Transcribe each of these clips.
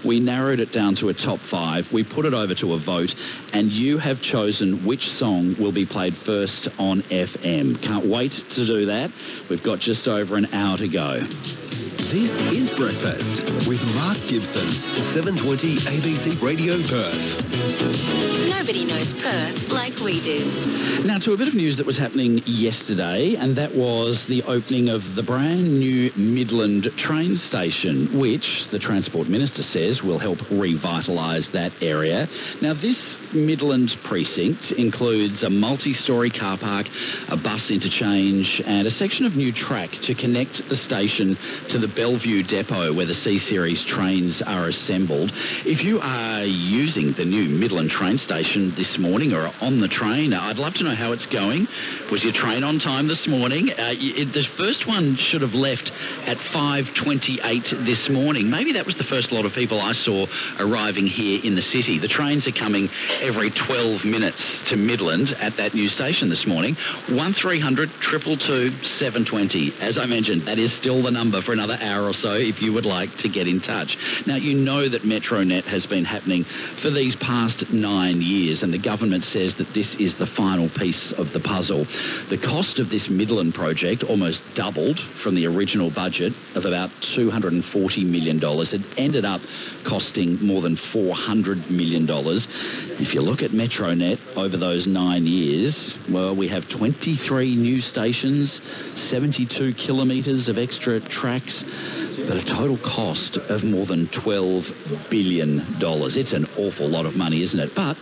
We narrowed it down to a top 5. We put it over to a vote, and you have chosen which song will be played first on FM. Can't wait to do that. We've got just over an hour to go. This is Breakfast with Mark Gibson, 720 ABC Radio Perth. Nobody knows Perth like we do. Now to a bit of news that was happening yesterday, and that was the opening of the brand new Midland train station, which the Transport Minister says will help revitalise that area. Now this Midland precinct includes a multi-storey car park, a bus interchange and a section of new track to connect the station to the Bellevue depot where the C-Series trains are assembled. If you are using the new Midland train station this morning or on the train, I'd love to know how it's going. Was your train on time this morning? The first one should have left at 5:28 this morning. Maybe that was the first lot of people I saw arriving here in the city. The trains are coming every 12 minutes to Midland at that new station this morning. 1300 222 720. As I mentioned, that is still the number for another hour or so if you would like to get in touch. Now, you know that MetroNet has been happening for these past 9 years, and the government says that this is the final piece of the puzzle. The cost of this Midland project almost doubled from the original budget of about $240 million. It ended up costing more than $400 million. If you look at MetroNet over those 9 years, well, we have 23 new stations, 72 kilometres of extra tracks, but a total cost of more than $12 billion. It's an awful lot of money, isn't it? But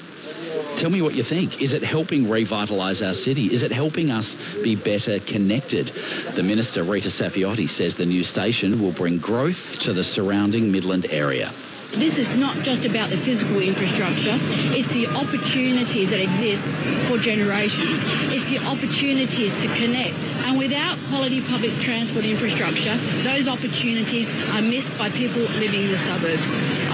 tell me what you think. Is it helping revitalise our city? Is it helping us be better connected? The Minister, Rita Saffioti, says the new station will bring growth to the surrounding Midland area. This is not just about the physical infrastructure, it's the opportunities that exist for generations. It's the opportunities to connect. And without quality public transport infrastructure, those opportunities are missed by people living in the suburbs.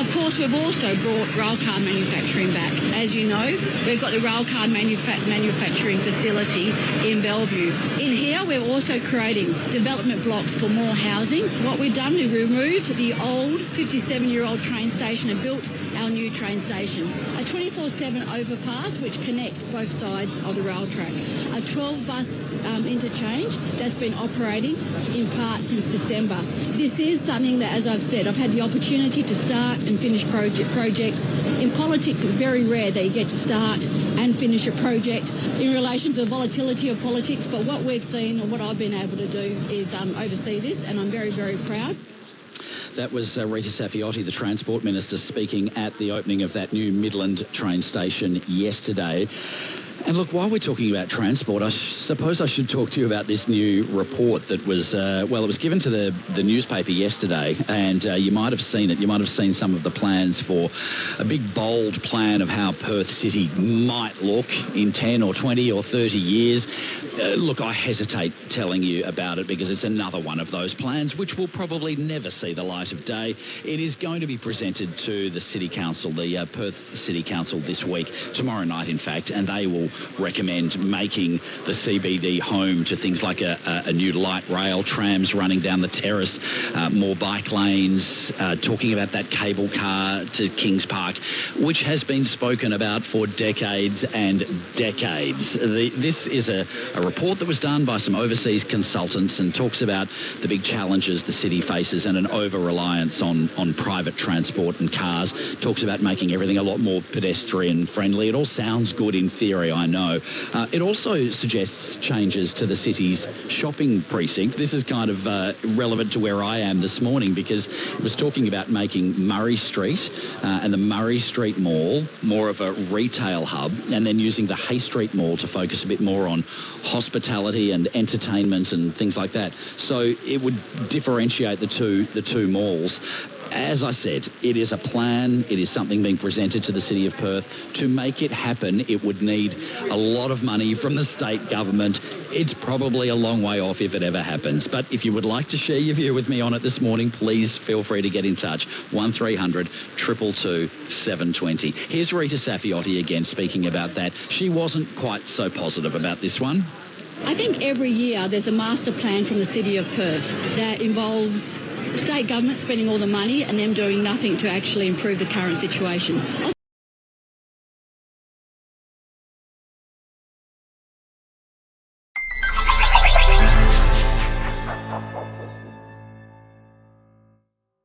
Of course, we've also brought railcar manufacturing back. As you know, we've got the railcar manufacturing facility in Bellevue. In here, we're also creating development blocks for more housing. What we've done, we've removed the old 57-year-old train station and built our new train station. A 24/7 overpass which connects both sides of the rail track. A 12-bus interchange that's been operating in part since December. This is something that, as I've said, I've had the opportunity to start and finish projects. In politics, it's very rare that you get to start and finish a project in relation to the volatility of politics, but what we've seen and what I've been able to do is oversee this, and I'm very, very proud. That was Rita Saffioti, the Transport Minister, speaking at the opening of that new Midland train station yesterday. And look, while we're talking about transport, I suppose I should talk to you about this new report that was, it was given to the newspaper yesterday, and you might have seen it. You might have seen some of the plans for a big, bold plan of how Perth City might look in 10 or 20 or 30 years. Look, I hesitate telling you about it because it's another one of those plans which will probably never see the light of day. It is going to be presented to the City Council, the Perth City Council this week, tomorrow night in fact, and they will recommend making the CBD home to things like a new light rail, trams running down the terrace, more bike lanes, talking about that cable car to Kings Park, which has been spoken about for decades and decades. This is a report that was done by some overseas consultants and talks about the big challenges the city faces and an over-reliance on private transport and cars. Talks about making everything a lot more pedestrian friendly. It all sounds good in theory, I know. It also suggests changes to the city's shopping precinct. This is kind of relevant to where I am this morning because it was talking about making Murray Street and the Murray Street Mall more of a retail hub, and then using the Hay Street Mall to focus a bit more on hospitality and entertainment and things like that. So it would differentiate the two malls. As I said, it is a plan. It is something being presented to the City of Perth. To make it happen, it would need a lot of money from the state government. It's probably a long way off if it ever happens. But if you would like to share your view with me on it this morning, please feel free to get in touch. 1300 222 720. Here's Rita Saffioti again speaking about that. She wasn't quite so positive about this one. I think every year there's a master plan from the City of Perth that involves state government spending all the money and them doing nothing to actually improve the current situation.